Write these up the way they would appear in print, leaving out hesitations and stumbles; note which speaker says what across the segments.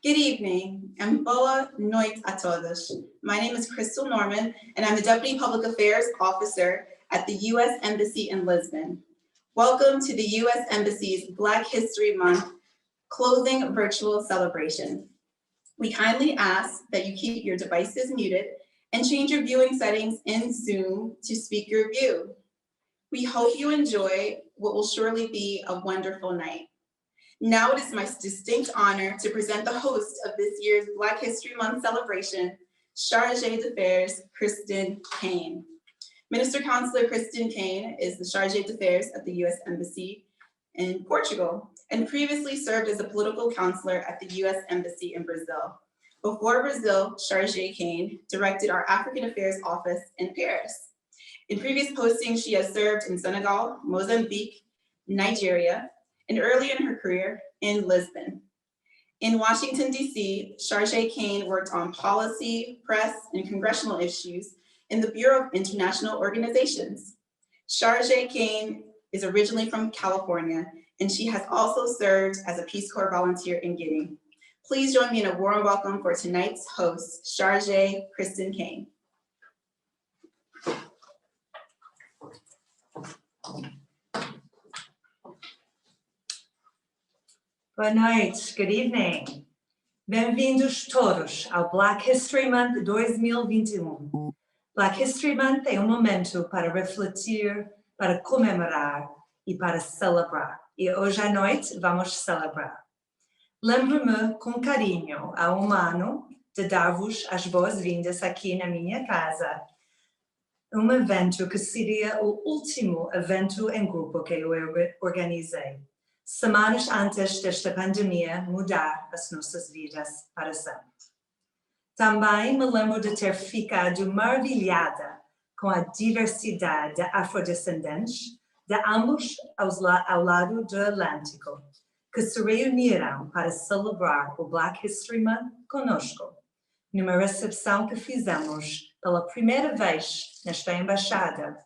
Speaker 1: Good evening and boa noite a todos. My name is Crystal Norman and I'm the Deputy Public Affairs Officer at the U.S. Embassy in Lisbon. Welcome to the U.S. Embassy's Black History Month closing virtual celebration. We kindly ask that you keep your devices muted and change your viewing settings in Zoom to speak your view. We hope you enjoy what will surely be a wonderful night. Now it is my distinct honor to present the host of this year's Black History Month celebration, Chargé d'Affaires Kristen Kane. Minister Consular Kristen Kane is the Chargé d'Affaires at the U.S. Embassy in Portugal and previously served as a political counselor at the U.S. Embassy in Brazil. Before Brazil, Chargé Kane directed our African Affairs Office in Paris. In previous postings, she has served in Senegal, Mozambique, Nigeria, and early in her career in Lisbon. In Washington, D.C., Chargé Kane worked on policy, press, and congressional issues in the Bureau of International Organizations. Chargé Kane is originally from California, and she has also served as a Peace Corps volunteer in Guinea. Please join me in a warm welcome for tonight's host, Chargé Kristen Kane.
Speaker 2: Boa noite, good evening. Bem-vindos todos ao Black History Month 2021. Black History Month é momento para refletir, para comemorar e para celebrar. E hoje à noite vamos celebrar. Lembro-me com carinho há um ano de dar-vos as boas-vindas aqui na minha casa. Um evento que seria o último evento em grupo que eu organizei. Semanas antes desta pandemia mudar as nossas vidas para sempre. Também me lembro de ter ficado maravilhada com a diversidade de afrodescendentes de ambos ao lado do Atlântico, que se reuniram para celebrar o Black History Month conosco, numa recepção que fizemos pela primeira vez nesta embaixada.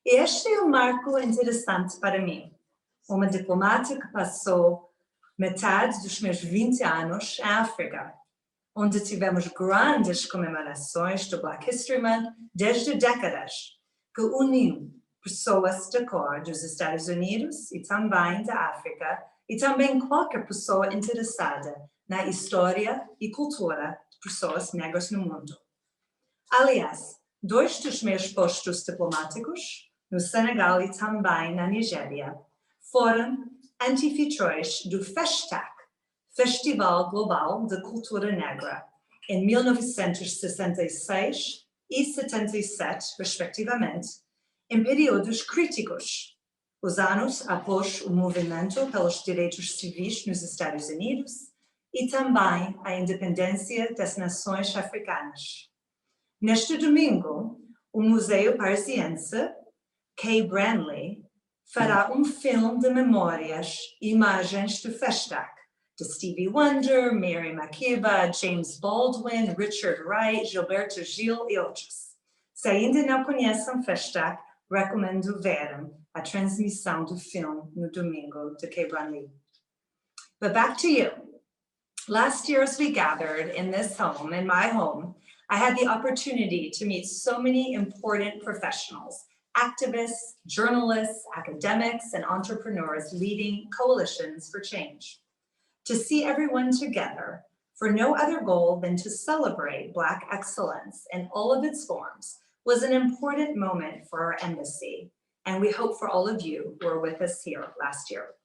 Speaker 2: E este é um marco interessante para mim. Uma diplomata que passou metade dos meus 20 anos em África, onde tivemos grandes comemorações do Black History Month desde décadas, que uniu pessoas de cor dos Estados Unidos e também da África, e também qualquer pessoa interessada na história e cultura de pessoas negras no mundo. Aliás, 2 dos meus postos diplomáticos, no Senegal e também na Nigéria, foram anfitriões do FESTAC, Festival Global de Cultura Negra, em 1966 e 77, respectivamente, em períodos críticos, os anos após o movimento pelos direitos civis nos Estados Unidos e também a independência das nações africanas. Neste domingo, o Museu Parisiense, Kay Branley, fará um filme de memórias e imagens do FESTAC, de Stevie Wonder, Mary Makeba, James Baldwin, Richard Wright, Gilberto Gil e outros. Se ainda não conhecem FESTAC, recomendo verem a transmissão do filme no domingo de Kay Branley. But back to you. Last year as we gathered in this home, in my home, I had the opportunity to meet so many important professionals, activists, journalists, academics, and entrepreneurs leading coalitions for change. To see everyone together for no other goal than to celebrate Black excellence in all of its forms was an important moment for our embassy, and we hope for all of you who were with us here last year.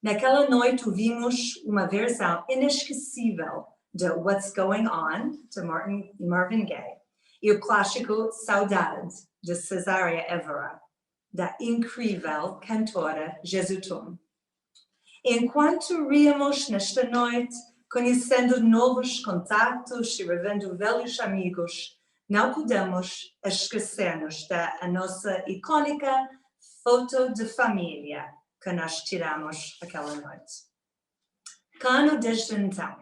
Speaker 2: Naquela noite ouvimos uma versão inesquecível de What's Going On, de Marvin Gaye, e o clássico Saudade, de Cesária Évora, da incrível cantora Jesutum. Enquanto ríamos nesta noite, conhecendo novos contatos e revendo velhos amigos, não podemos esquecer-nos da nossa icônica foto de família que nós tiramos aquela noite. Cano desde então,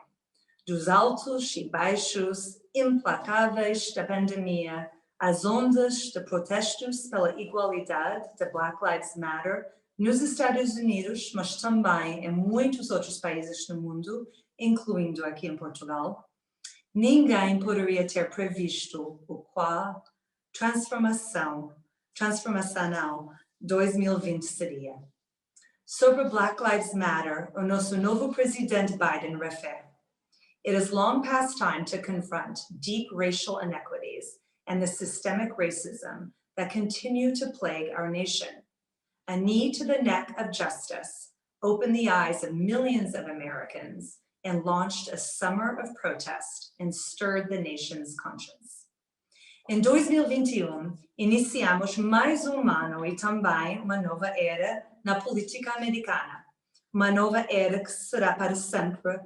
Speaker 2: dos altos e baixos implacáveis da pandemia, as ondas de protestos pela igualdade de Black Lives Matter nos Estados Unidos, mas também em muitos outros países do mundo, incluindo aqui em Portugal, ninguém poderia ter previsto o qual transformacional 2020 seria. Sobre Black Lives Matter, o nosso novo presidente Biden refere, "It is long past time to confront deep racial inequities and the systemic racism that continue to plague our nation. A knee to the neck of justice opened the eyes of millions of Americans and launched a summer of protest and stirred the nation's conscience." Em 2021, iniciamos mais ano e também uma nova era na política americana. Uma nova era que será para sempre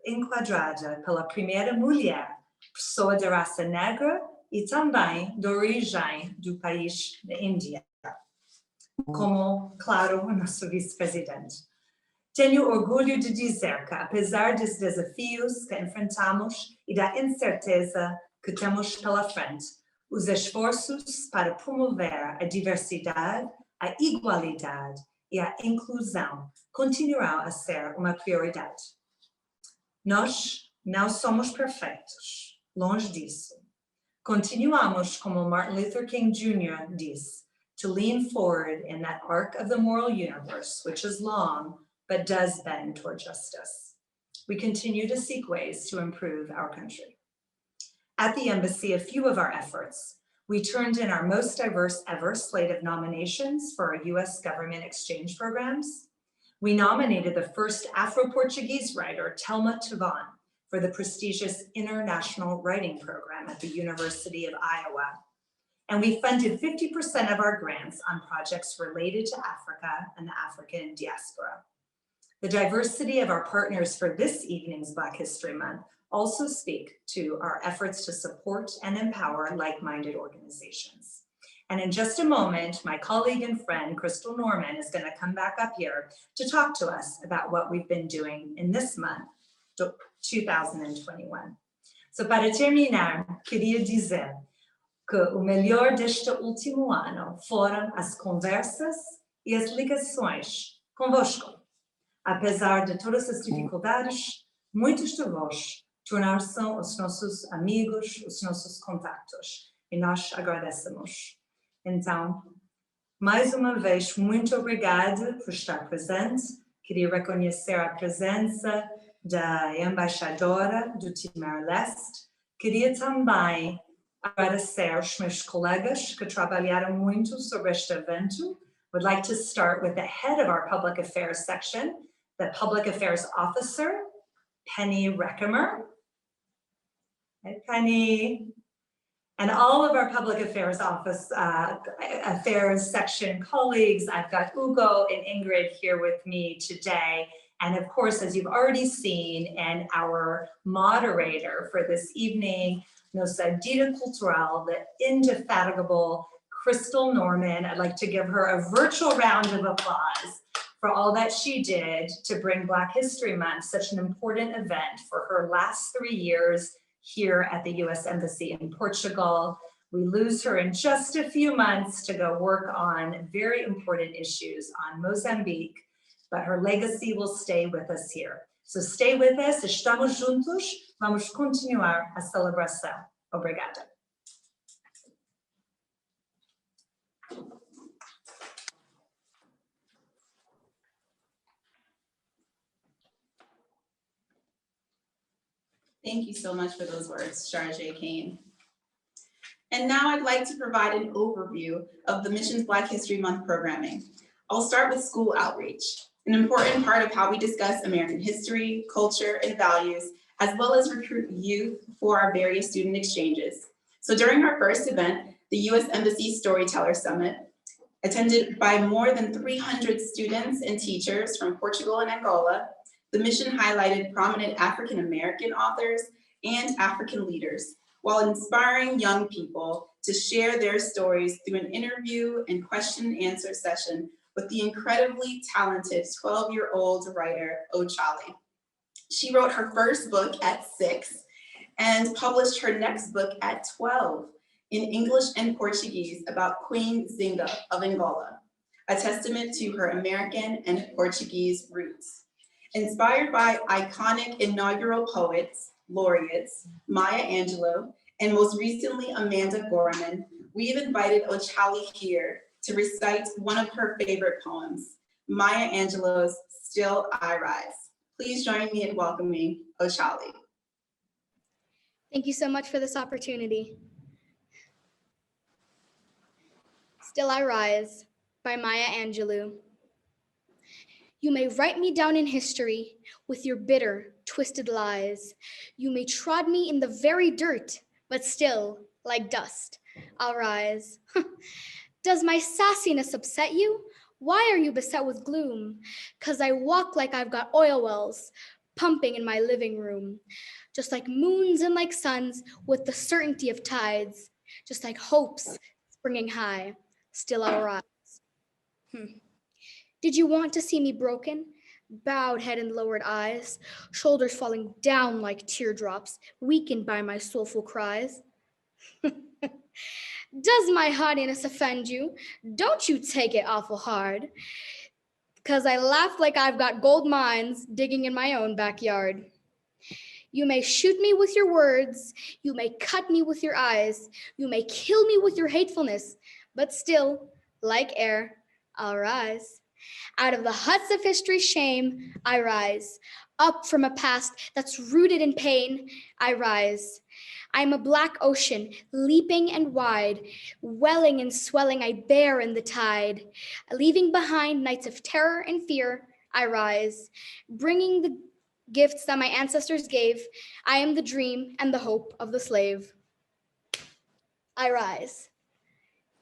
Speaker 2: enquadrada pela primeira mulher, pessoa de raça negra e também de origem do país da Índia, como, claro, o nosso vice-presidente. Tenho orgulho de dizer que, apesar dos desafios que enfrentamos e da incerteza que temos pela frente, os esforços para promover a diversidade, a igualdade e a inclusão continuarão a ser uma prioridade. Nós não somos perfeitos, longe disso. Continuamos, como Martin Luther King Jr. disse, to lean forward in that arc of the moral universe, which is long, but does bend toward justice. We continue to seek ways to improve our country. At the embassy, a few of our efforts, we turned in our most diverse ever slate of nominations for our US government exchange programs. We nominated the first Afro-Portuguese writer, Thelma Tuvan, for the prestigious International Writing Program at the University of Iowa. And we funded 50% of our grants on projects related to Africa and the African diaspora. The diversity of our partners for this evening's Black History Month also speak to our efforts to support and empower like-minded organizations. And in just a moment, my colleague and friend, Crystal Norman, is going to come back up here to talk to us about what we've been doing in this month, 2021. So para terminar, queria dizer que o melhor deste último ano foram as conversas e as ligações convosco. Apesar de todas as dificuldades, muitos de vós tornaram-se os nossos amigos, os nossos contatos, e nós agradecemos. Então, mais uma vez, muito obrigada por estar presente. Queria reconhecer a presença da embaixadora do Timor-Leste. Queria também agradecer aos meus colegas que trabalharam muito sobre este evento. Would like to start with the head of our Public Affairs section, the Public Affairs Officer, Penny Reckemer. Hi, Penny. And all of our Public Affairs Affairs section colleagues. I've got Ugo and Ingrid here with me today. And of course, as you've already seen, and our moderator for this evening, nossa Guida Cultural, the indefatigable Crystal Norman. I'd like to give her a virtual round of applause for all that she did to bring Black History Month, such an important event, for her last 3 years here at the US Embassy in Portugal. We lose her in just a few months to go work on very important issues on Mozambique, but her legacy will stay with us here. So stay with us, estamos juntos, vamos continuar a celebração. Obrigada.
Speaker 1: Thank you so much for those words, Sharjay Kane. And now I'd like to provide an overview of the Mission's Black History Month programming. I'll start with school outreach, an important part of how we discuss American history, culture, and values, as well as recruit youth for our various student exchanges. So during our first event, the US Embassy Storyteller Summit, attended by more than 300 students and teachers from Portugal and Angola, the mission highlighted prominent African-American authors and African leaders, while inspiring young people to share their stories through an interview and question and answer session with the incredibly talented 12-year-old writer, Ochale. She wrote her first book at 6 and published her next book at 12 in English and Portuguese about Queen Zinga of Angola, a testament to her American and Portuguese roots. Inspired by iconic inaugural poets, laureates, Maya Angelou, and most recently Amanda Gorman, we've invited Ochali here to recite one of her favorite poems, Maya Angelou's Still I Rise. Please join me in welcoming Ochali.
Speaker 3: Thank you so much for this opportunity. Still I Rise by Maya Angelou. You may write me down in history with your bitter, twisted lies. You may trod me in the very dirt, but still, like dust, I'll rise. Does my sassiness upset you? Why are you beset with gloom? 'Cause I walk like I've got oil wells pumping in my living room. Just like moons and like suns with the certainty of tides. Just like hopes springing high, still I'll rise. Did you want to see me broken? Bowed head and lowered eyes, shoulders falling down like teardrops, weakened by my soulful cries? Does my haughtiness offend you? Don't you take it awful hard, 'cause I laugh like I've got gold mines digging in my own backyard. You may shoot me with your words, you may cut me with your eyes, you may kill me with your hatefulness, but still, like air, I'll rise. Out of the huts of history's shame, I rise. Up from a past that's rooted in pain, I rise. I'm a black ocean, leaping and wide, welling and swelling, I bear in the tide. Leaving behind nights of terror and fear, I rise. Bringing the gifts that my ancestors gave, I am the dream and the hope of the slave. I rise.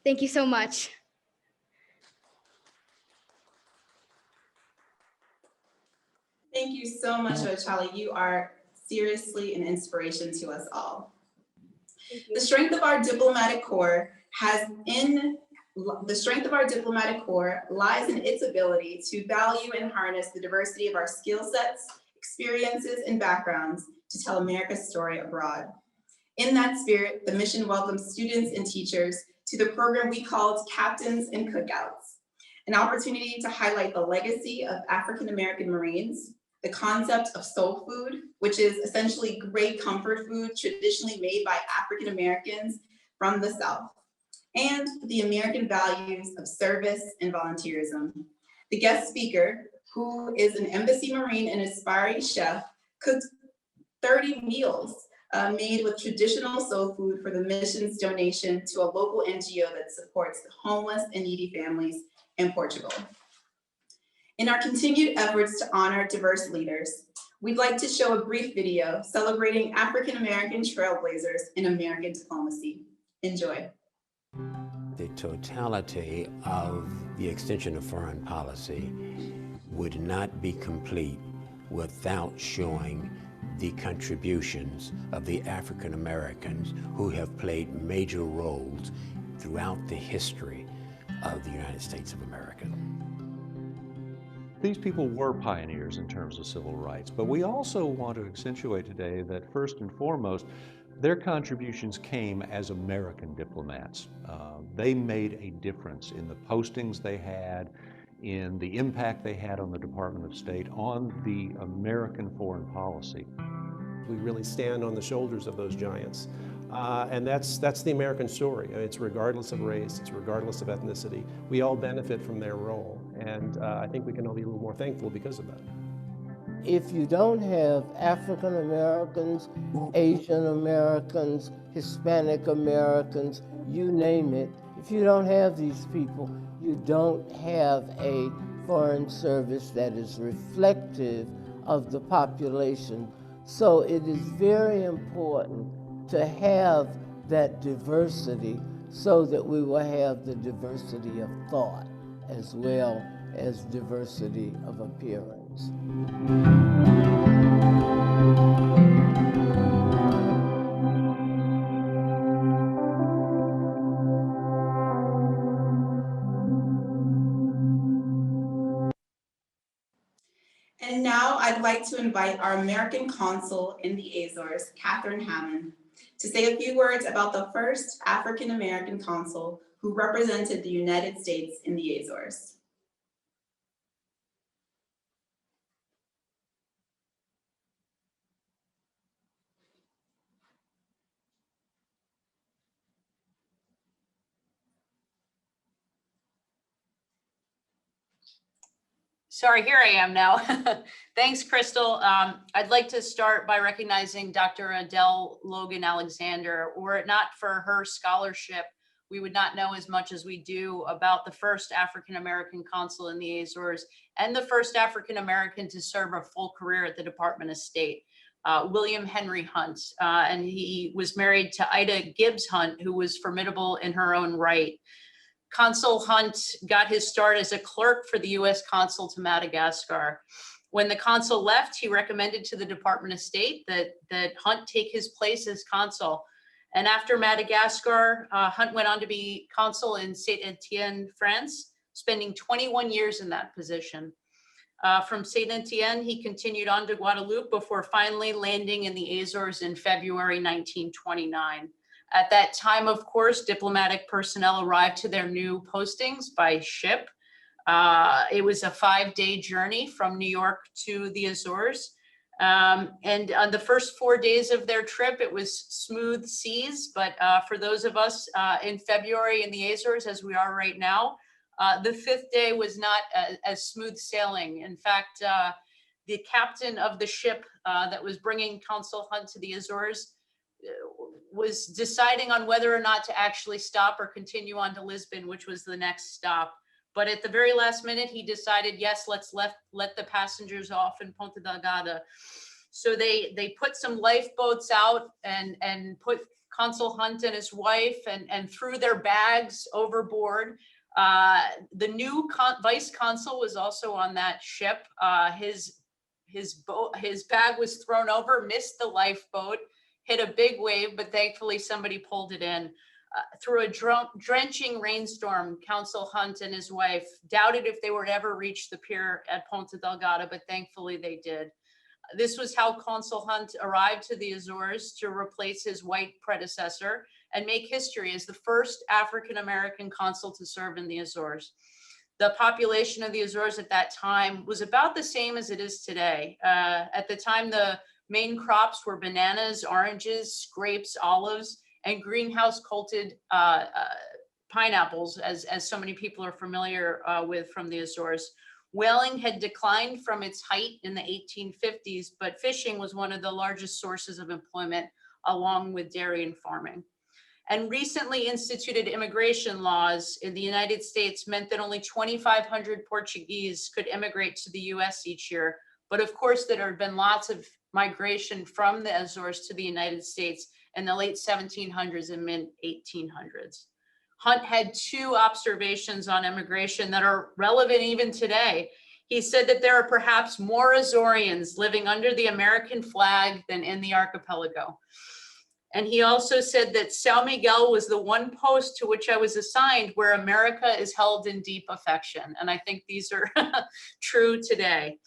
Speaker 3: Thank you so much.
Speaker 1: Thank you so much, Ochali. You are seriously an inspiration to us all. The strength of our diplomatic corps lies in its ability to value and harness the diversity of our skill sets, experiences, and backgrounds to tell America's story abroad. In that spirit, the mission welcomes students and teachers to the program we called Captains and Cookouts, an opportunity to highlight the legacy of African American Marines, the concept of soul food, which is essentially great comfort food traditionally made by African Americans from the South, and the American values of service and volunteerism. The guest speaker, who is an Embassy Marine and aspiring chef, cooked 30 meals made with traditional soul food for the mission's donation to a local NGO that supports homeless and needy families in Portugal. In our continued efforts to honor diverse leaders, we'd like to show a brief video celebrating African American trailblazers in American diplomacy. Enjoy.
Speaker 4: The totality of the extension of foreign policy would not be complete without showing the contributions of the African Americans who have played major roles throughout the history of the United States of America.
Speaker 5: These people were pioneers in terms of civil rights, but we also want to accentuate today that first and foremost, their contributions came as American diplomats. They made a difference in the postings they had, in the impact they had on the Department of State, on the American foreign policy.
Speaker 6: We really stand on the shoulders of those giants. And that's the American story. It's regardless of race, it's regardless of ethnicity. We all benefit from their role. And I think we can all be a little more thankful because of that.
Speaker 7: If you don't have African Americans, Asian Americans, Hispanic Americans, you name it, if you don't have these people, you don't have a foreign service that is reflective of the population. So it is very important to have that diversity so that we will have the diversity of thought as well as diversity of appearance.
Speaker 1: And now I'd like to invite our American consul in the Azores, Catherine Hammond, to say a few words about the first African American consul who represented the United States in the Azores.
Speaker 8: Sorry, here I am now. Thanks, Crystal. I'd like to start by recognizing Dr. Adele Logan Alexander. Were it not for her scholarship, we would not know as much as we do about the first African-American consul in the Azores and the first African-American to serve a full career at the Department of State, William Henry Hunt. And he was married to Ida Gibbs Hunt, who was formidable in her own right. Consul Hunt got his start as a clerk for the U.S. consul to Madagascar. When the consul left, he recommended to the Department of State that Hunt take his place as consul. And after Madagascar, Hunt went on to be consul in Saint-Étienne, France, spending 21 years in that position. From Saint-Étienne, he continued on to Guadeloupe before finally landing in the Azores in February 1929. At that time, of course, diplomatic personnel arrived to their new postings by ship. It was a 5-day journey from New York to the Azores. And on the first 4 days of their trip, it was smooth seas. But for those of us in February in the Azores, as we are right now, the 5th day was not as smooth sailing. In fact, the captain of the ship that was bringing Consul Hunt to the Azores was deciding on whether or not to actually stop or continue on to Lisbon, which was the next stop. But at the very last minute, he decided, yes, let's let the passengers off in Ponta Delgada. So they put some lifeboats out and put Consul Hunt and his wife and threw their bags overboard. The new vice consul was also on that ship. His bag was thrown over, missed the lifeboat, hit a big wave, but thankfully somebody pulled it in. Through a drenching rainstorm, Consul Hunt and his wife doubted if they would ever reach the pier at Ponta Delgada, but thankfully they did. This was how Consul Hunt arrived to the Azores to replace his white predecessor and make history as the first African-American consul to serve in the Azores. The population of the Azores at that time was about the same as it is today. At the time, the main crops were bananas, oranges, grapes, olives, and greenhouse cultivated pineapples, as so many people are familiar with from the Azores. Whaling had declined from its height in the 1850s, but fishing was one of the largest sources of employment, along with dairy and farming. And recently instituted immigration laws in the United States meant that only 2,500 Portuguese could immigrate to the US each year. But of course, there had been lots of migration from the Azores to the United States in the late 1700s and mid 1800s. Hunt had 2 observations on immigration that are relevant even today. He said that there are perhaps more Azorians living under the American flag than in the archipelago. And he also said that São Miguel was the one post to which I was assigned where America is held in deep affection. And I think these are true today.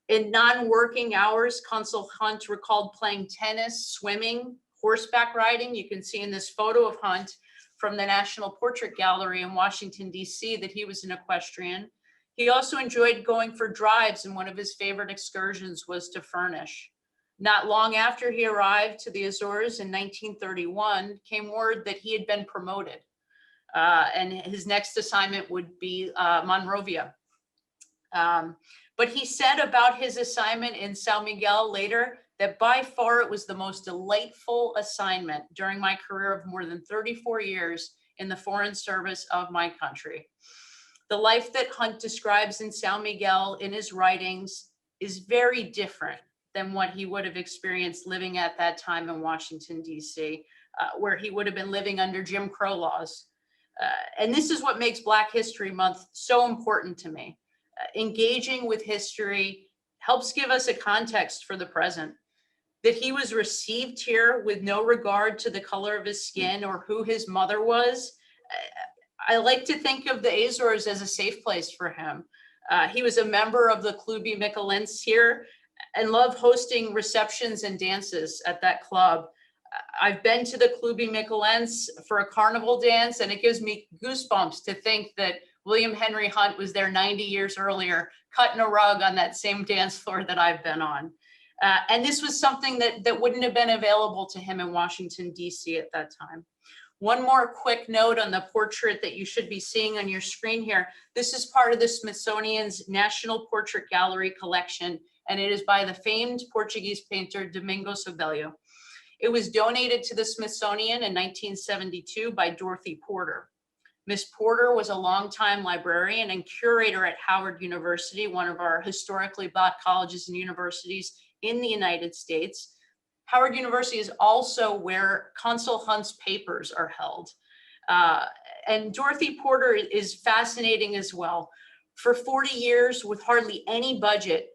Speaker 8: In non-working hours, Consul Hunt recalled playing tennis, swimming, horseback riding. You can see in this photo of Hunt from the National Portrait Gallery in Washington, D.C., that he was an equestrian. He also enjoyed going for drives, and one of his favorite excursions was to Furnish. Not long after he arrived to the Azores in 1931, came word that he had been promoted, and his next assignment would be Monrovia. But he said about his assignment in São Miguel later that by far it was the most delightful assignment during my career of more than 34 years in the foreign service of my country. The life that Hunt describes in São Miguel in his writings is very different than what he would have experienced living at that time in Washington, D.C., where he would have been living under Jim Crow laws. And this is what makes Black History Month so important to me. Engaging with history helps give us a context for the present. That he was received here with no regard to the color of his skin or who his mother was. I like to think of the Azores as a safe place for him. He was a member of the Clube Michelense here and loved hosting receptions and dances at that club. I've been to the Clube Michelense for a carnival dance, and it gives me goosebumps to think that William Henry Hunt was there 90 years earlier, cutting a rug on that same dance floor that I've been on. And this was something that wouldn't have been available to him in Washington, D.C. at that time. One more quick note on the portrait that you should be seeing on your screen here. This is part of the Smithsonian's National Portrait Gallery collection, and it is by the famed Portuguese painter Domingos Obello. It was donated to the Smithsonian in 1972 by Dorothy Porter. Miss Porter was a longtime librarian and curator at Howard University, one of our historically Black colleges and universities in the United States. Howard University is also where Consul Hunt's papers are held. And Dorothy Porter is fascinating as well. For 40 years, with hardly any budget,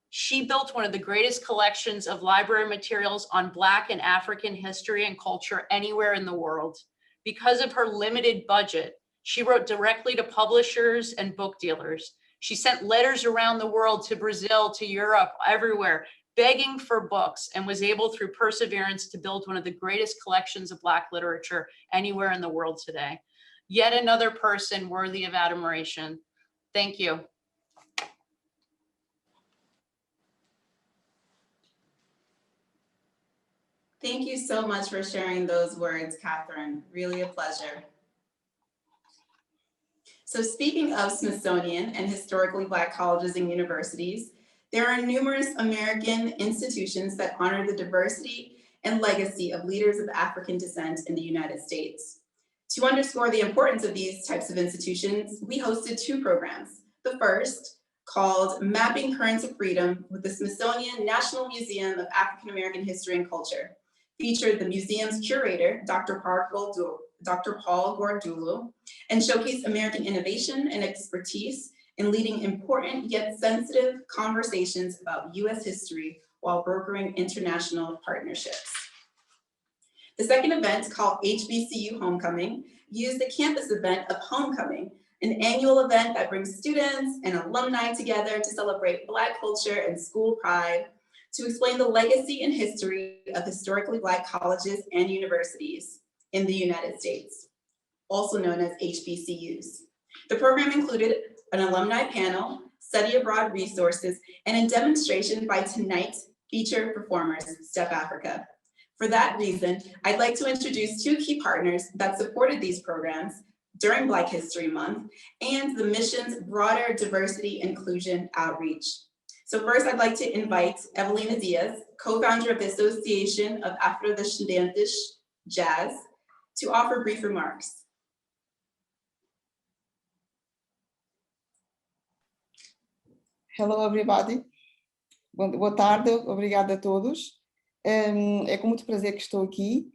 Speaker 8: she built one of the greatest collections of library materials on Black and African history and culture anywhere in the world. Because of her limited budget, she wrote directly to publishers and book dealers. She sent letters around the world to Brazil, to Europe, everywhere, begging for books, and was able through perseverance to build one of the greatest collections of Black literature anywhere in the world today. Yet another person worthy of admiration. Thank you.
Speaker 1: Thank you so much for sharing those words, Catherine. Really a pleasure. So speaking of Smithsonian and historically Black colleges and universities, there are numerous American institutions that honor the diversity and legacy of leaders of African descent in the United States. To underscore the importance of these types of institutions, we hosted two programs. The first, called Mapping Currents of Freedom with the Smithsonian National Museum of African American History and Culture, featured the museum's curator, Dr. Paul Gordulu, and showcased American innovation and expertise in leading important yet sensitive conversations about US history while brokering international partnerships. The second event, called HBCU Homecoming, used the campus event of Homecoming, an annual event that brings students and alumni together to celebrate Black culture and school pride, to explain the legacy and history of historically Black colleges and universities in the United States, also known as HBCUs. The program included an alumni panel, study abroad resources, and a demonstration by tonight's featured performers, Step Africa. For that reason, I'd like to introduce two key partners that supported these programs during Black History Month and the mission's broader diversity inclusion outreach. So first, I'd like to invite Evelina Diaz, co-founder of the Association of Afrodescendentes Jazz, to offer brief remarks.
Speaker 9: Hello, everybody. Boa tarde, obrigada a todos. É com muito prazer que estou aqui.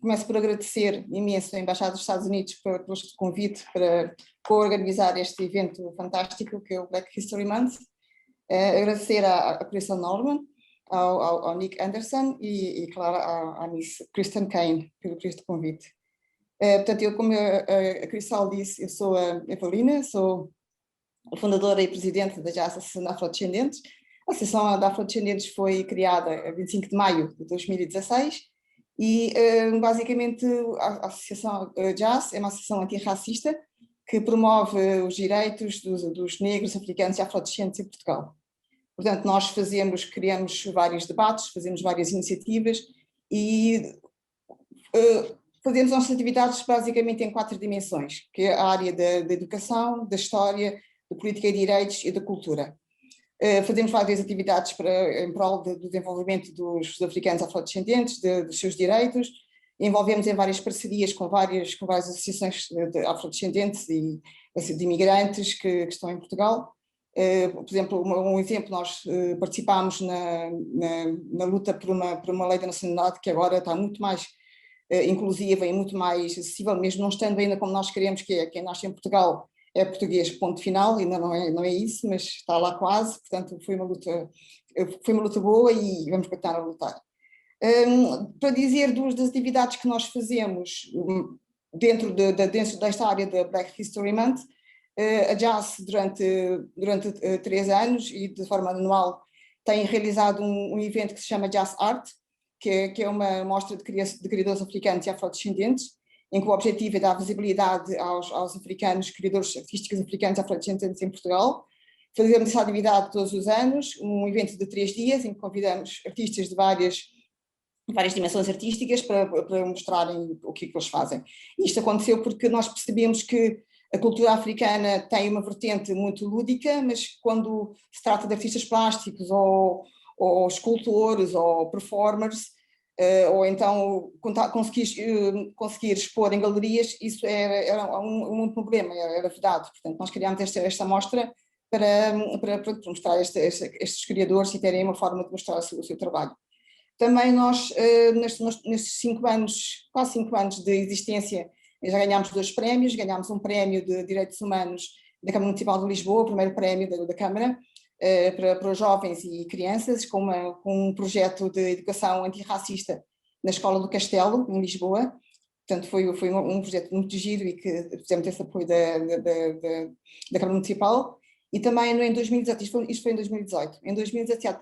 Speaker 9: Começo por agradecer imenso à Embaixada dos Estados Unidos pelo convite para co-organizar este evento fantástico que é o Black History Month. Agradecer à Crystal Norman, ao Nick Anderson e claro, à Miss Kristen Kane pelo convite. Portanto, eu, como a Crystal disse, eu sou a Evelina, sou a fundadora e presidente da Jazz Associação Afrodescendentes. A Associação de Afrodescendentes foi criada a 25 de maio de 2016 e, basicamente, a Associação Jazz é uma associação antirracista que promove os direitos dos negros, africanos e afrodescendentes em Portugal. Portanto, nós criamos vários debates, fazemos várias iniciativas e fazemos nossas atividades basicamente em 4 dimensões, que é a área da educação, da história, da política e direitos e da cultura. Fazemos várias atividades em prol do desenvolvimento dos africanos afrodescendentes, dos seus direitos, envolvemos em várias parcerias com várias associações de afrodescendentes e de imigrantes que estão em Portugal. Por exemplo, nós participámos na luta por uma lei da nacionalidade que agora está muito mais inclusiva e muito mais acessível, mesmo não estando ainda como nós queremos, que é quem nasce em Portugal é português, ponto final, ainda não é isso, mas está lá quase, portanto foi uma luta boa e vamos continuar a lutar. Para dizer das atividades que nós fazemos dentro desta área da Black History Month, a Jazz durante 3 anos e de forma anual tem realizado um evento que se chama Jazz Art, que é uma mostra de criadores africanos e afrodescendentes, em que o objetivo é dar visibilidade aos africanos, criadores artísticos africanos e afrodescendentes em Portugal. Fazemos essa atividade todos os anos, um evento de 3 dias, em que convidamos artistas de várias várias dimensões artísticas para mostrarem o que eles fazem. E isto aconteceu porque nós percebemos que a cultura africana tem uma vertente muito lúdica, mas quando se trata de artistas plásticos ou escultores ou performers, ou então conseguir expor em galerias, isso era um problema, era vedado. Portanto, nós criámos esta mostra para mostrar estes criadores e terem uma forma de mostrar o seu trabalho. Também nós, nestes 5 anos, quase 5 anos de existência, já ganhámos 2 prémios, ganhámos um prémio de Direitos Humanos da Câmara Municipal de Lisboa, o primeiro prémio da Câmara, para os jovens e crianças, com um projeto de educação antirracista na Escola do Castelo, em Lisboa. Portanto, foi um projeto muito giro e que fizemos esse apoio da Câmara Municipal. E também em 2018, isto foi em 2018, em 2017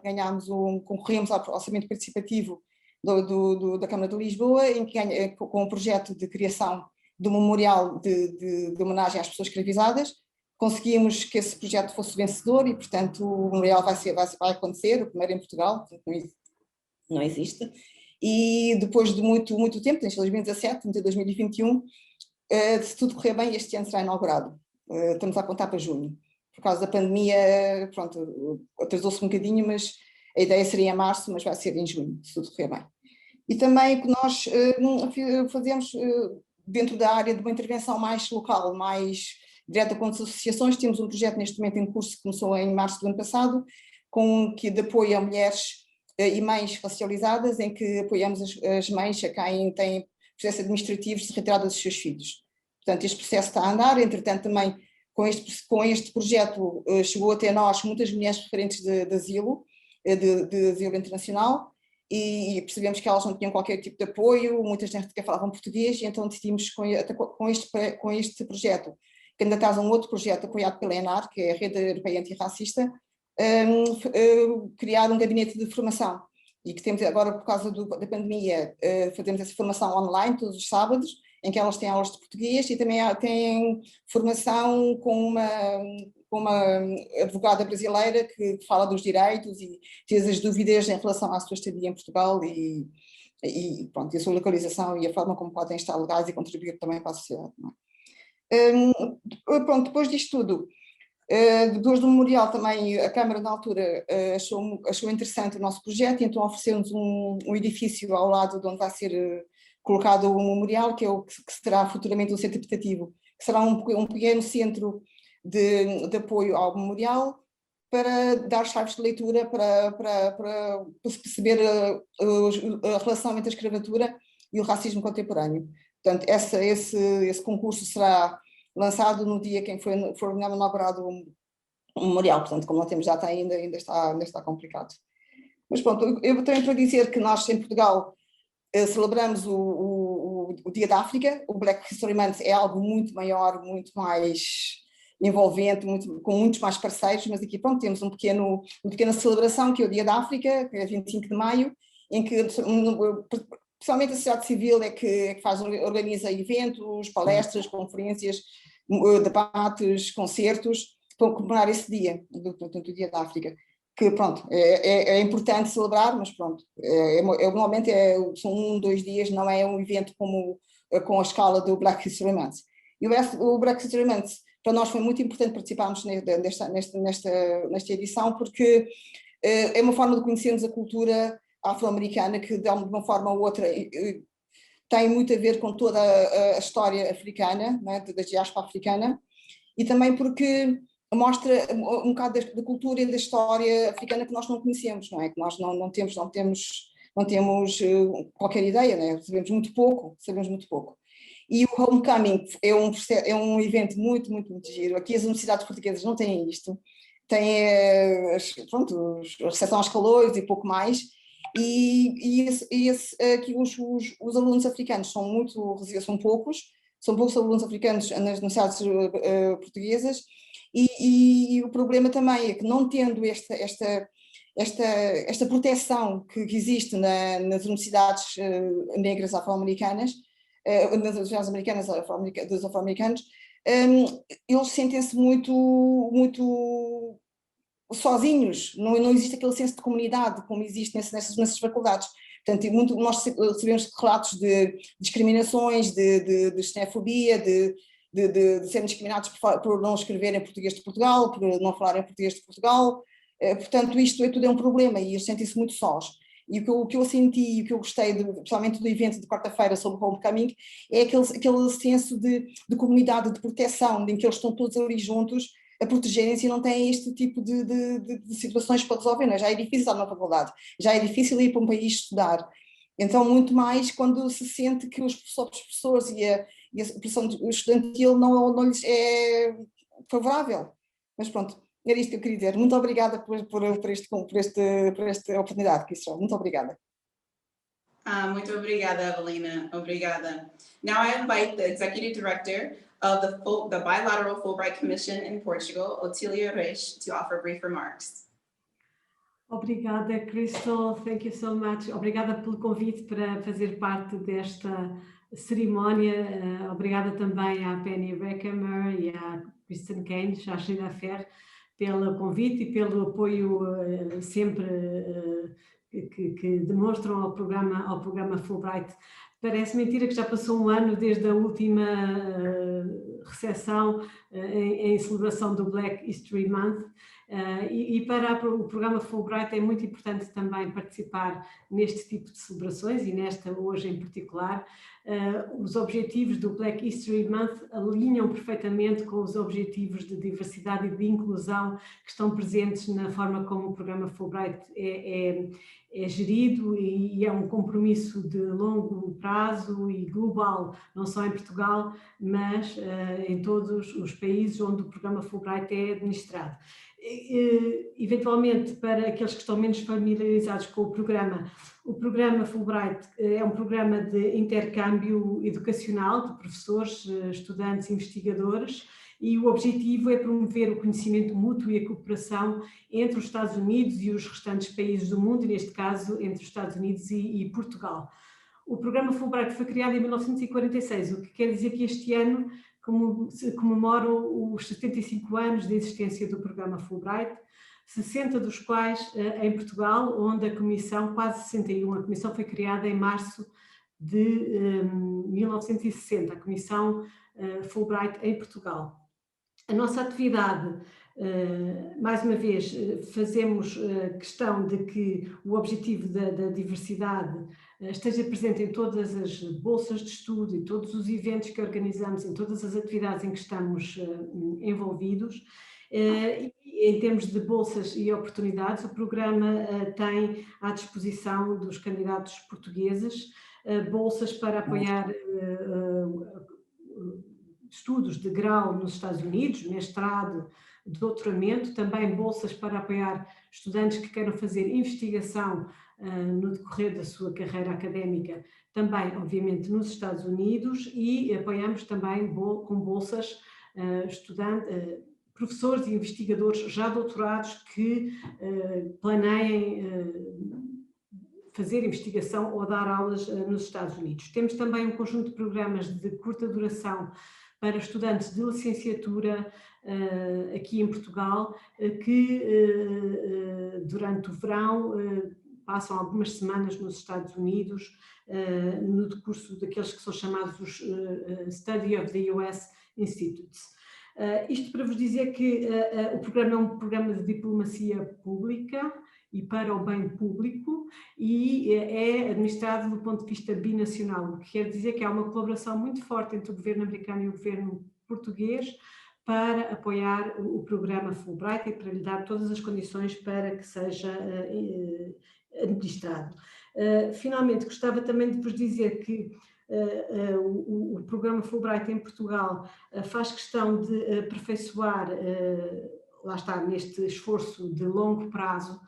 Speaker 9: concorremos ao orçamento participativo da Câmara de Lisboa, em que com um projeto de criação do memorial de homenagem às pessoas escravizadas. Conseguimos que esse projeto fosse vencedor e, portanto, o memorial vai acontecer, o primeiro em Portugal, não existe. E depois de muito tempo, desde 2017, até 2021, se tudo correr bem, este ano será inaugurado. Estamos a apontar para junho. Por causa da pandemia, pronto, atrasou-se um bocadinho, mas a ideia seria em março, mas vai ser em junho, se tudo correr bem. E também o que nós fazemos dentro da área de uma intervenção mais local, mais direta com as associações, temos um projeto neste momento em curso que começou em março do ano passado, de apoio a mulheres e mães racializadas, em que apoiamos as mães a quem têm processos administrativos de retirada dos seus filhos. Portanto, este processo está a andar, entretanto também com este projeto chegou até nós muitas mulheres referentes de asilo, de asilo internacional, e percebemos que elas não tinham qualquer tipo de apoio, muitas nem sequer falavam português, e então decidimos com este projeto, candidatar a um outro projeto apoiado pela ENAR, que é a Rede Europeia Antirracista, criar um gabinete de formação, e que temos agora, por causa da pandemia, fazemos essa formação online todos os sábados, em que elas têm aulas de português e também têm formação com uma advogada brasileira que fala dos direitos e tira as dúvidas em relação à sua estadia em Portugal e a sua localização e a forma como podem estar legais e contribuir também para a sociedade. Não é? Pronto, depois disto tudo, depois do memorial também a Câmara na altura achou interessante o nosso projeto e então ofereceu-nos um edifício ao lado de onde vai ser colocado o memorial, que é o que será futuramente um centro habitativo, que será um pequeno centro de apoio ao memorial para dar chaves de leitura para se perceber a relação entre a escravatura e o racismo contemporâneo. Portanto, esse concurso será lançado no dia em que for inaugurado o memorial, portanto, como não temos data ainda está complicado. Mas pronto, eu também para dizer que nós em Portugal celebramos o Dia da África, o Black History Month é algo muito maior, muito mais envolvente, com muitos mais parceiros, mas aqui pronto, temos uma pequena celebração que é o Dia da África, que é 25 de maio, em que principalmente a sociedade civil é que organiza eventos, palestras, conferências, debates, concertos, para comemorar esse dia, do Dia da África. Que pronto, é importante celebrar, mas pronto, normalmente são 2 dias, não é um evento com a escala do Black History Month. E o Black History Month, para nós foi muito importante participarmos nesta edição, porque é uma forma de conhecermos a cultura afro-americana que de uma forma ou outra tem muito a ver com toda a história africana, né, da diáspora africana, e também porque mostra um bocado da cultura e da história africana que nós não conhecemos, não é? Que nós não temos qualquer ideia, né? Sabemos muito pouco. E o Homecoming é um evento muito, muito, muito giro. Aqui as universidades portuguesas não têm isto. Têm, pronto, a recepção aos calores e pouco mais. Aqui os alunos africanos são poucos alunos africanos nas universidades portuguesas. E o problema também é que não tendo esta proteção que existe nas universidades negras afro-americanas, nas universidades americanas dos afro-americanos, eles sentem-se muito sozinhos, não existe aquele senso de comunidade como existe nessas faculdades. Portanto, nós recebemos relatos de discriminações, de xenofobia, de serem discriminados por não escreverem português de Portugal, por não falarem português de Portugal. Portanto, isto tudo é um problema e eles sentem-se muito sós. E o que eu senti e o que eu gostei, principalmente do evento de quarta-feira sobre Homecoming, é aquele senso de comunidade, de proteção, em que eles estão todos ali juntos a protegerem-se e não têm este tipo de situações para resolver. Não é? Já é difícil estar na faculdade, já é difícil ir para um país estudar. Então, muito mais quando se sente que os professores e a pressão estudantil não lhes é favorável. Mas pronto, era isto que eu queria dizer. Muito obrigada por esta oportunidade, Crystal. Muito obrigada.
Speaker 1: Muito obrigada, Evelina. Obrigada. Now I invite the Executive Director of the Bilateral Fulbright Commission in Portugal, Otília Reis, to offer brief remarks.
Speaker 10: Obrigada, Crystal. Thank you so much. Obrigada pelo convite para fazer parte desta cerimónia. Obrigada também à Penny Beckham e à Kristen Keynes, à Sheila Fer, pelo convite e pelo apoio sempre que demonstram ao programa Fulbright. Parece mentira que já passou um ano desde a última recepção em celebração do Black History Month. E para o programa Fulbright é muito importante também participar neste tipo de celebrações e nesta hoje em particular. Os objetivos do Black History Month alinham perfeitamente com os objetivos de diversidade e de inclusão que estão presentes na forma como o programa Fulbright é gerido e é um compromisso de longo prazo e global, não só em Portugal, mas em todos os países onde o programa Fulbright é administrado. Eventualmente, para aqueles que estão menos familiarizados com o programa Fulbright é um programa de intercâmbio educacional de professores, estudantes e investigadores, e o objetivo é promover o conhecimento mútuo e a cooperação entre os Estados Unidos e os restantes países do mundo, e neste caso entre os Estados Unidos e Portugal. O programa Fulbright foi criado em 1946, o que quer dizer que este ano se comemoram os 75 anos de existência do programa Fulbright, 60 dos quais em Portugal, onde a Comissão, quase 61, a Comissão foi criada em março de 1960, a Comissão Fulbright em Portugal. A nossa atividade, mais uma vez, fazemos questão de que o objetivo da diversidade esteja presente em todas as bolsas de estudo e todos os eventos que organizamos, em todas as atividades em que estamos envolvidos. E em termos de bolsas e oportunidades, o programa tem à disposição dos candidatos portugueses bolsas para apoiar estudos de grau nos Estados Unidos, mestrado, doutoramento, também bolsas para apoiar estudantes que queiram fazer investigação no decorrer da sua carreira académica, também, obviamente, nos Estados Unidos, e apoiamos também com bolsas professores e investigadores já doutorados que planeiem fazer investigação ou dar aulas nos Estados Unidos. Temos também um conjunto de programas de curta duração para estudantes de licenciatura aqui em Portugal, que durante o verão passam algumas semanas nos Estados Unidos, no decurso daqueles que são chamados os Study of the US Institutes. Isto para vos dizer que o programa é um programa de diplomacia pública e para o bem público, e é administrado do ponto de vista binacional, o que quer dizer que há uma colaboração muito forte entre o governo americano e o governo português para apoiar o programa Fulbright e para lhe dar todas as condições para que seja administrado. Finalmente, gostava também de vos dizer que o programa Fulbright em Portugal faz questão de aperfeiçoar, lá está, neste esforço de longo prazo,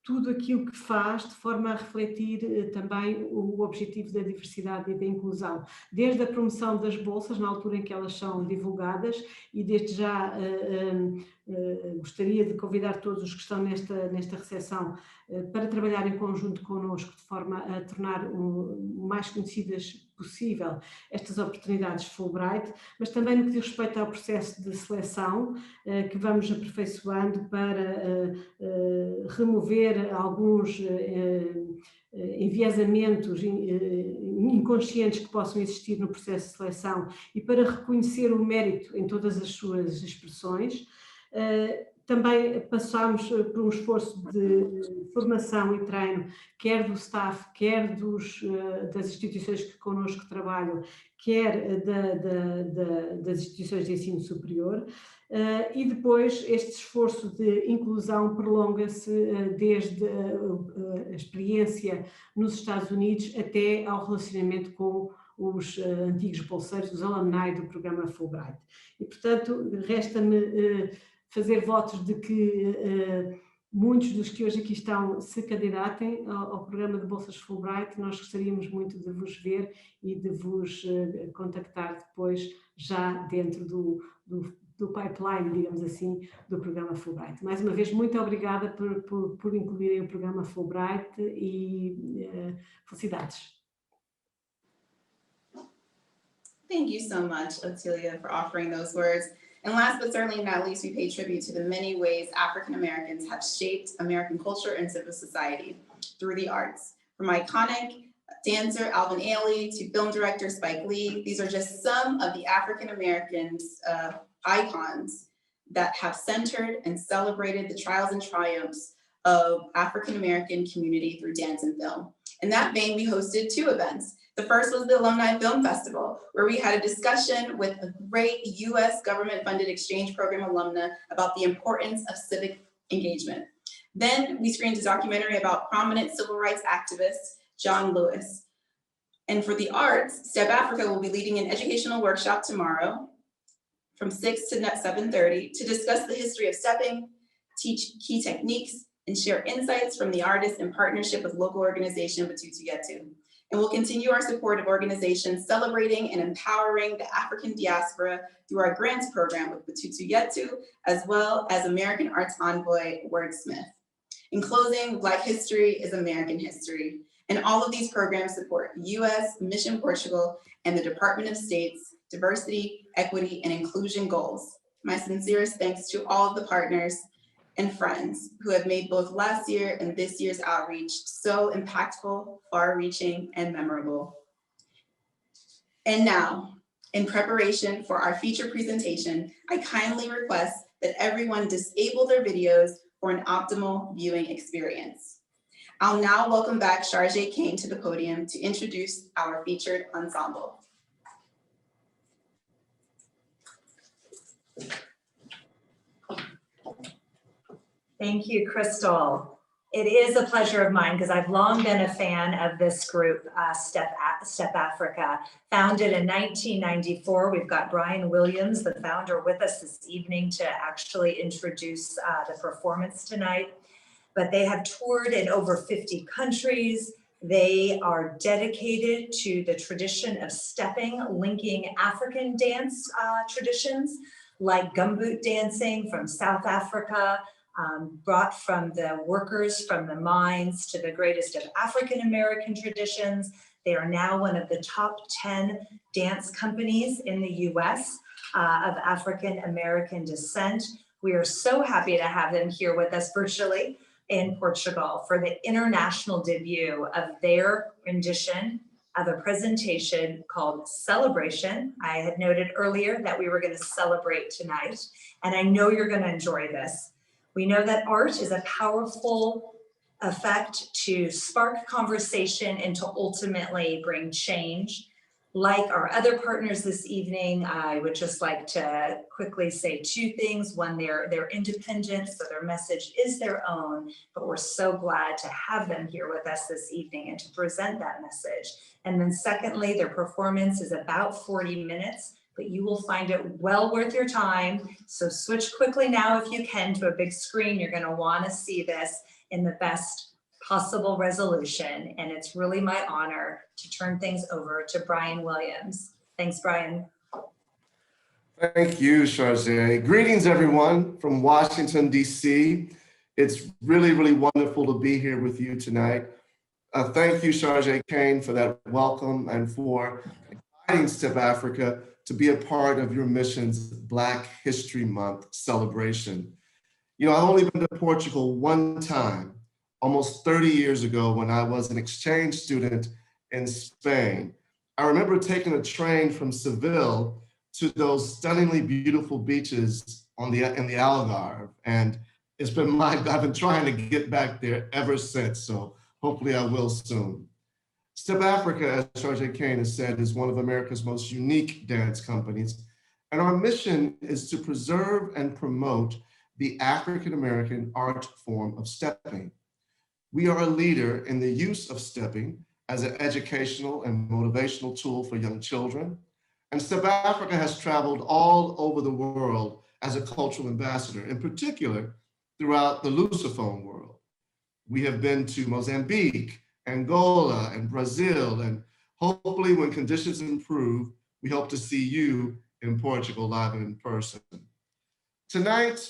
Speaker 10: tudo aquilo que faz de forma a refletir também o objetivo da diversidade e da inclusão, desde a promoção das bolsas, na altura em que elas são divulgadas, e desde já gostaria de convidar todos os que estão nesta recepção para trabalhar em conjunto connosco, de forma a tornar o mais conhecidas possível estas oportunidades Fulbright, mas também no que diz respeito ao processo de seleção, que vamos aperfeiçoando para remover alguns enviesamentos inconscientes que possam existir no processo de seleção e para reconhecer o mérito em todas as suas expressões. Também passámos por um esforço de formação e treino, quer do staff, quer das instituições que connosco trabalham, quer das instituições de ensino superior. E depois este esforço de inclusão prolonga-se desde a experiência nos Estados Unidos até ao relacionamento com os antigos bolseiros, os alumni do programa Fulbright. E, portanto, resta-me fazer votos de que muitos dos que hoje aqui estão se candidatem ao programa de Bolsas Fulbright. Nós gostaríamos muito de vos ver e de vos contactar depois, já dentro do pipeline, digamos assim, do programa Fulbright. Mais uma vez, muito obrigada por incluírem o programa Fulbright e felicidades.
Speaker 1: Thank you so much, Otilia, for offering those words. And last but certainly not least, we pay tribute to the many ways African Americans have shaped American culture and civil society through the arts. From iconic dancer Alvin Ailey to film director Spike Lee, these are just some of the African Americans icons that have centered and celebrated the trials and triumphs of African American community through dance and film. In that vein, we hosted 2 events. The first was the Alumni Film Festival, where we had a discussion with a great US government-funded exchange program alumna about the importance of civic engagement. Then we screened a documentary about prominent civil rights activist John Lewis. And for the arts, Step Africa will be leading an educational workshop tomorrow from 6 to 7:30 to discuss the history of stepping, teach key techniques, and share insights from the artists in partnership with local organization Batutu Yetu. And we'll continue our support of organizations celebrating and empowering the African diaspora through our grants program with Batutu Yetu, as well as American Arts Envoy Wordsmith. In closing, Black history is American history. And all of these programs support US Mission Portugal and the Department of State's diversity, equity, and inclusion goals. My sincerest thanks to all of the partners and friends who have made both last year and this year's outreach so impactful, far-reaching, and memorable. And now, in preparation for our feature presentation, I kindly request that everyone disable their videos for an optimal viewing experience. I'll now welcome back Sharjay Kane to the podium to introduce our featured ensemble.
Speaker 2: Thank you, Crystal. It is a pleasure of mine because I've long been a fan of this group, Step Africa. Founded in 1994, we've got Brian Williams, the founder, with us this evening to actually introduce the performance tonight. But they have toured in over 50 countries. They are dedicated to the tradition of stepping, linking African dance traditions like gumboot dancing from South Africa, brought from the workers from the mines to the greatest of African-American traditions. They are now one of the top 10 dance companies in the US of African-American descent. We are so happy to have them here with us virtually in Portugal for the international debut of their rendition of a presentation called Celebration. I had noted earlier that we were going to celebrate tonight, and I know you're going to enjoy this. We know that art is a powerful effect to spark conversation and to ultimately bring change. Like our other partners this evening, I would just like to quickly say 2 things. One, they're independent, so their message is their own, but we're so glad to have them here with us this evening and to present that message. And then secondly, their performance is about 40 minutes, but you will find it well worth your time. So switch quickly now if you can to a big screen. You're gonna wanna see this in the best possible resolution. And it's really my honor to turn things over to Brian Williams. Thanks, Brian.
Speaker 11: Thank you, Sharjay. Greetings, everyone from Washington, D.C. It's really, really wonderful to be here with you tonight. Thank you, Charge Kane, for that welcome and for inviting STEP Africa to be a part of your mission's Black History Month celebration. You know, I've only been to Portugal one time, almost 30 years ago when I was an exchange student in Spain. I remember taking a train from Seville to those stunningly beautiful beaches in the Algarve. And I've been trying to get back there ever since, so hopefully I will soon. STEP Africa, as Charge Kane has said, is one of America's most unique dance companies. And our mission is to preserve and promote the African-American art form of stepping. We are a leader in the use of stepping as an educational and motivational tool for young children. And STEP Africa has traveled all over the world as a cultural ambassador, in particular throughout the Lusophone world. We have been to Mozambique, Angola, and Brazil, and hopefully when conditions improve, we hope to see you in Portugal live and in person. Tonight,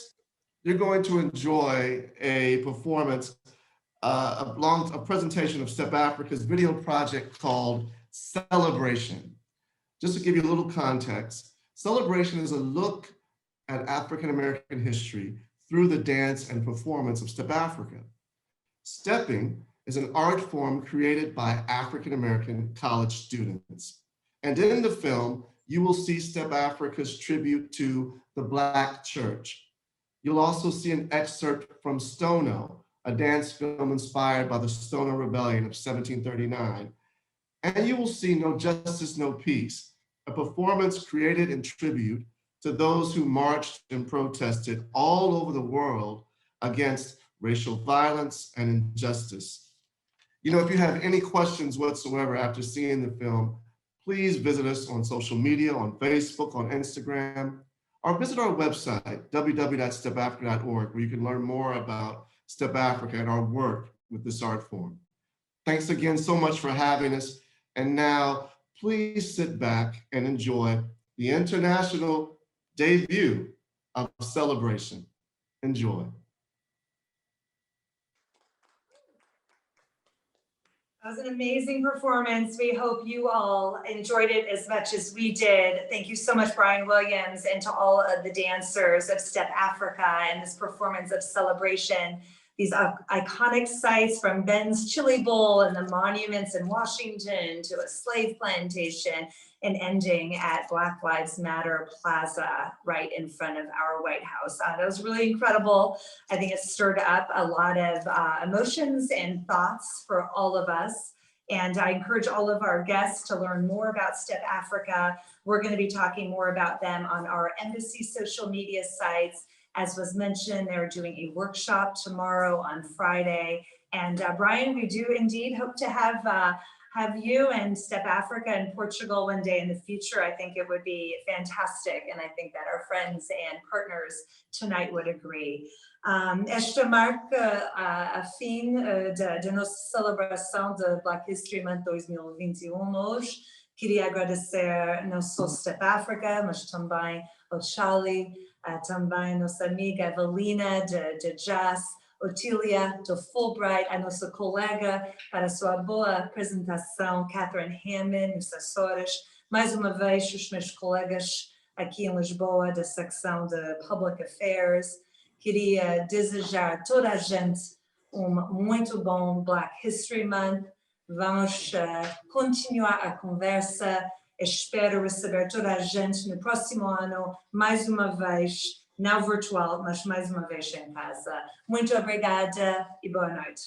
Speaker 11: you're going to enjoy a performance, a presentation of STEP Africa's video project called Celebration. Just to give you a little context, Celebration is a look at African-American history through the dance and performance of STEP Africa. Stepping is an art form created by African-American college students. And in the film, you will see STEP Africa's tribute to the Black church. You'll also see an excerpt from Stono, a dance film inspired by the Stono Rebellion of 1739. And you will see No Justice, No Peace, a performance created in tribute to those who marched and protested all over the world against racial violence and injustice. You know, if you have any questions whatsoever after seeing the film, please visit us on social media, on Facebook, on Instagram, or visit our website, www.stepafrica.org, where you can learn more about STEP Africa and our work with this art form. Thanks again so much for having us. And now, please sit back and enjoy the international debut of Celebration. Enjoy.
Speaker 2: That was an amazing performance. We hope you all enjoyed it as much as we did. Thank you so much, Brian Williams, and to all of the dancers of STEP Africa and this performance of Celebration. These iconic sites from Ben's Chili Bowl and the monuments in Washington to a slave plantation and ending at Black Lives Matter Plaza right in front of our White House. That was really incredible. I think it stirred up a lot of emotions and thoughts for all of us. And I encourage all of our guests to learn more about STEP Africa. We're going to be talking more about them on our embassy social media sites. As was mentioned, they're doing a workshop tomorrow on Friday. And Brian, we do indeed hope to have you and STEP Africa in Portugal one day in the future. I think it would be fantastic. And I think that our friends and partners tonight would agree. Esta marca a fim da nossa celebração de Black History Month 2021 hoje. Queria agradecer não só STEP Africa, mas também ao Charlie, também nossa amiga Evelina de Jazz, Otília do Fulbright, a nossa colega para a sua boa apresentação, Catherine Hammond, nos Açores, mais uma vez os meus colegas aqui em Lisboa da secção de Public Affairs. Queria desejar a toda a gente muito bom Black History Month. Vamos continuar a conversa. Espero receber toda a gente no próximo ano, mais uma vez, não virtual, mas mais uma vez em casa. Muito obrigada e boa noite.